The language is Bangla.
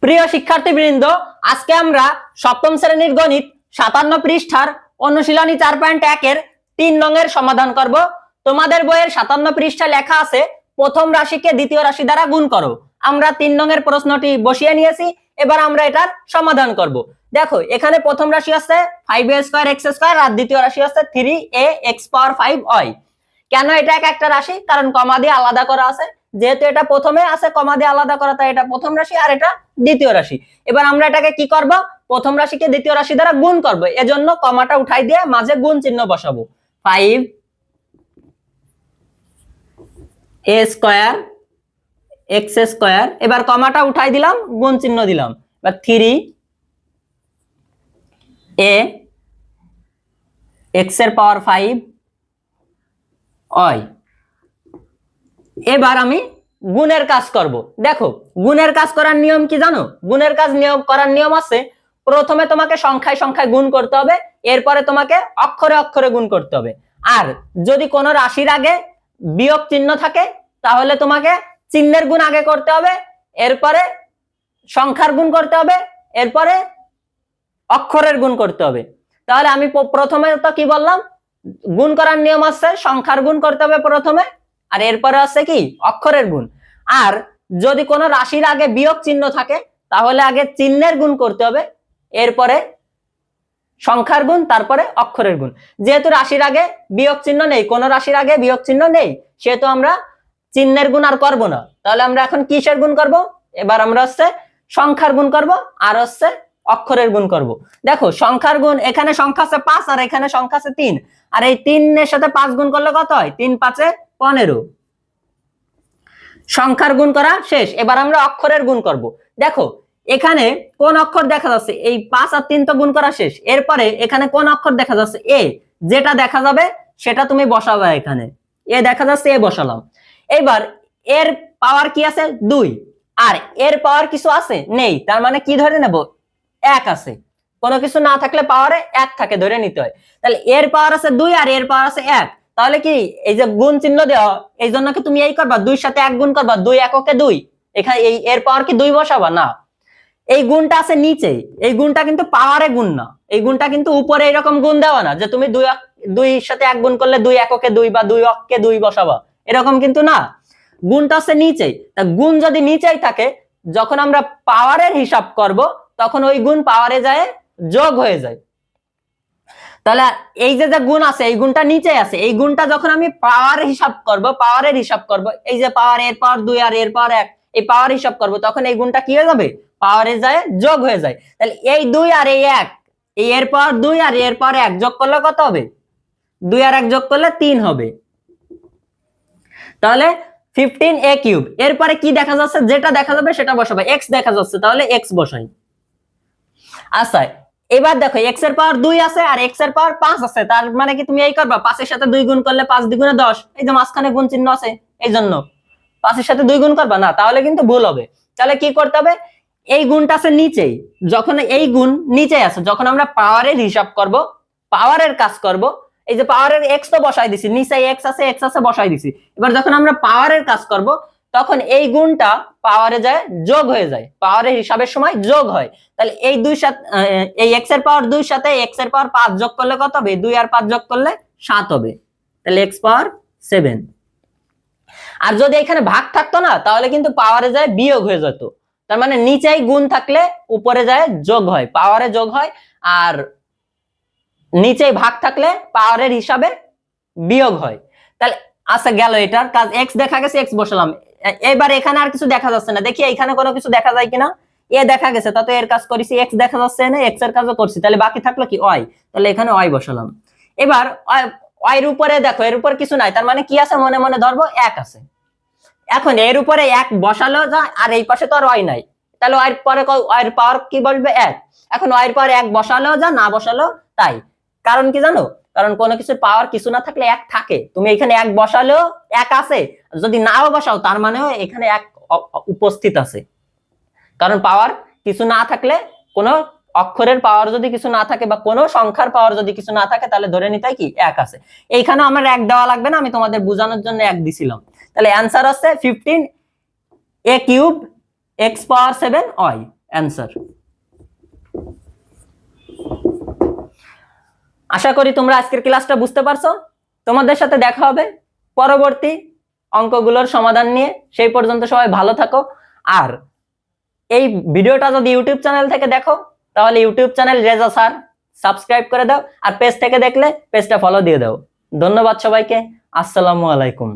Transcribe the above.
প্রিয় শিক্ষার্থীবৃন্দ, আজকে আমরা সপ্তম শ্রেণীর গণিত 57 পৃষ্ঠার অনুশীলনী 4.1 এর 3 নং এর সমাধান করব। তোমাদের বইয়ের 57 পৃষ্ঠায় লেখা আছে প্রথম রাশিকে দ্বিতীয় রাশি দ্বারা গুণ করো। আমরা 3 নং এর প্রশ্নটি বসিয়ে নিয়েছি, এবার আমরা এটার সমাধান করব। দেখো, এখানে প্রথম রাশি আছে 5a² আর দ্বিতীয় রাশি আছে 3ax⁵y। কেন এটা একটা রাশি? কারণ কমা দিয়ে আলাদা করা আছে। যেহেতু এটা প্রথমে আছে কমা দিয়ে আলাদা করা, তাই এটা প্রথম রাশি আর এটা দ্বিতীয় রাশি। এবার আমরা এটাকে কি করব? প্রথম রাশিকে দ্বিতীয় রাশি দ্বারা গুণ করব। এজন্য কমাটা উঠাই দিয়ে মাঝে গুণ চিহ্ন বসাবো। 5a²x²। এবার কমাটা উঠাই দিলাম, গুণ চিহ্ন দিলাম। এবার 3ax⁵y। এবার আমি গুণের কাজ করব। দেখো, গুণের কাজ করার নিয়ম কি জানো? গুণের কাজ করার নিয়ম আছে, প্রথমে তোমাকে সংখ্যায় সংখ্যায় গুণ করতে হবে, এরপরে তোমাকে অক্ষরে অক্ষরে গুণ করতে হবে। আর যদি কোনো রাশির আগে বিয়োগ চিহ্ন থাকে তাহলে তোমাকে চিহ্নের গুণ আগে করতে হবে, এরপরে সংখ্যার গুণ করতে হবে, এরপরে অক্ষরের গুণ করতে হবে। তাহলে আমি প্রথমে তো কি বললাম, গুণ করার নিয়ম আছে সংখ্যার গুণ করতে হবে প্রথমে, আর এরপরে আছে কি অক্ষরের গুণ। আর যদি কোনো রাশির আগে বিয়োগ চিহ্ন থাকে তাহলে আগে চিহ্নের গুণ করতে হবে, এরপরে সংখ্যার গুণ, তারপরে অক্ষরের গুণ। যেহেতু রাশির আগে বিয়োগ চিহ্ন নেই, কোনো রাশির আগে বিয়োগ চিহ্ন নেই, সেহেতু আমরা চিহ্নের গুণ আর করব না। তাহলে আমরা এখন কিসের গুণ করব? এবার আমরা হচ্ছে সংখ্যার গুণ করব আর হচ্ছে অক্ষরের গুণ করব। দেখো, সংখ্যার গুণ, এখানে সংখ্যা আছে 5 আর এখানে সংখ্যা আছে 3, আর এই 3 এর সাথে 5 গুণ করলে কত হয়? 3 5 15। সংখ্যার গুণ করা শেষ, এবার আমরা অক্ষরের গুণ করব। দেখো, এখানে কোন অক্ষর দেখা যাচ্ছে? এই 5 আর 3 তো গুণ করা শেষ। এরপরে এখানে কোন অক্ষর দেখা যাচ্ছে? এ। যেটা দেখা যাবে সেটা তুমি বসাবে। এখানে এ দেখা যাচ্ছে, এ বসালাম। এবার এর পাওয়ার কি আছে? 2। আর এর পাওয়ার কিছু আছে? নেই। তার মানে কি ধরে নেব? 1 আছে। কোনো কিছু না থাকলে পাওয়ারে 1 থাকে, ধরে নিতে হয়। তাহলে এর পাওয়ার আছে 2 আর এর পাওয়ার আছে 1। তাহলে কি এই যে গুণ চিহ্ন দেওয়া, এই জন্য কি তুমি এই করবা, 2 এর সাথে 1 গুণ করবা, 2 এককে 2। এখানে এই এর পাওয়ার কি 2 বসাবা? না, এই গুণটা আছে নিচে, এই গুণটা কিন্তু পাওয়ারে গুণ না, এই গুণটা কিন্তু উপরে এরকম গুণ দেওয়া না যে তুমি 2 এর সাথে 1 গুণ করলে 2 এককে 2 বা 2 অক্কে 2 বসাবা, এরকম কিন্তু না। গুণটা আছে নিচেই। তা গুণ যদি নিচেই থাকে, যখন আমরা পাওয়ারের হিসাব করব তখন ওই গুণ পাওয়ারে যায় যোগ হয়ে যায়। তাহলে এই যে গুণ আছে, এই গুণটা নিচে আছে, এই গুণটা যখন আমি পাওয়ার হিসাব করব, পাওয়ারের হিসাব করব, এই যে পাওয়ার, এর পাওয়ার 2 আর এর পাওয়ার 1, এই পাওয়ার হিসাব করব, তখন এই গুণটা কি হয়ে যাবে? পাওয়ারে যায় যোগ হয়ে যায়। তাহলে এই 2 আর এই 1, এই এর পাওয়ার 2 আর এর পাওয়ার 1 যোগ করলে কত হবে? 2 আর 1 যোগ করলে 3 হবে। তাহলে 15a³। এরপরে কি দেখা যাচ্ছে? যেটা দেখা যাবে সেটা বসাবে। x দেখা যাচ্ছে, তাহলে x বসাই। আচ্ছা, এবার দেখো, x এর পাওয়ার 2 আছে আর x এর পাওয়ার 5 আছে। তার মানে কি তুমি এই করবা, 5 এর সাথে 2 গুণ করলে 5 দ্বিগুণে 10, এই যে মাঝখানে গুণ চিহ্ন আছে, এই জন্য 5 এর সাথে 2 গুণ করবা না, তাহলে কিন্তু ভুল হবে। তাহলে কি করতে হবে? এই গুণটা আছে নিচেই, যখন এই গুণ নিচে আছে, যখন আমরা পাওয়ারের হিসাব করব, পাওয়ারের কাজ করব, এই যে পাওয়ারের x তো বসাই দিছি, নিচে x আছে বসাই দিছি। এবার যখন আমরা পাওয়ারের কাজ করব তখন এই গুণটা পাওয়ারে যায় যোগ হয়ে যায়, পাওয়ারের হিসাবের সময় যোগ হয়। তাহলে এই 2 সাথে এই x এর পাওয়ার 2 সাথে x এর পাওয়ার 5 যোগ করলে কত হবে? 2 আর 5 যোগ করলে 7 হবে। তাহলে x পাওয়ার 7। আর যদি এখানে ভাগ থাকতো না তাহলে কিন্তু পাওয়ারে যায় বিয়োগ হয়ে যেত। তার মানে নিচেই গুণ থাকলে উপরে যায় যোগ হয়, পাওয়ারে যোগ হয়, আর নিচেই ভাগ থাকলে পাওয়ারের হিসাবে বিয়োগ হয়। তাহলে আচ্ছা, গেল এটার কাজ। x দেখা গেছে, x বসালাম। এবার এখানে আর কিছু দেখা যাচ্ছে না, দেখি এখানে কোনো কিছু দেখা যায় কিনা। এ দেখা গেছে, তাতে এর কাজ করেছি। x দেখা যাচ্ছে না, x এর কাজও করছি, তাহলে বাকি থাকলো কি? y। তাহলে এখানে y বসালাম। এবার y এর উপরে দেখো, এর উপর কিছু নাই, তার মানে কি আছে? মনে মনে ধরবো 1 আছে। এখন এর উপরে 1 বসালো যা, আর এই পাশে তো আর y নাই, তাহলে y এর পরে y এর পাওয়ার কি বলবে? 1। এখন y এর পাওয়ার 1 বসালো যা, না বসালো তাই। কারণ কি জানো? কারণ কোনো কিছুর পাওয়ার কিছু না থাকলে 1 থাকে। তুমি এখানে 1 বসালেও 1 আছে, যদি নাও বসাও তার মানেও এখানে 1 উপস্থিত আছে। কারণ পাওয়ার কিছু না থাকলে, কোনো অক্ষরের পাওয়ার যদি কিছু না থাকে বা কোনো সংখ্যার পাওয়ার যদি কিছু না থাকে, তাহলে ধরে নিতে হয় কি 1 আছে। এইখানেও আমার 1 দেওয়া লাগবে না, আমি তোমাদের বোঝানোর জন্য 1 দিছিলাম। তাহলে অ্যান্সার হচ্ছে 15a³ x⁴ y। অ্যান্সার। আশা করি তোমরা আজকের ক্লাসটা বুঝতে পারছো। তোমাদের সাথে দেখা হবে পরবর্তী অঙ্কগুলোর সমাধান নিয়ে। সেই পর্যন্ত সবাই ভালো থাকো। আর এই ভিডিওটা যদি ইউটিউব চ্যানেল থেকে দেখো তাহলে YouTube channel Reza sir subscribe করে দাও, আর পেজ থেকে দেখলে পেজটা ফলো দিয়ে দাও। ধন্যবাদ সবাইকে। আসসালামু আলাইকুম।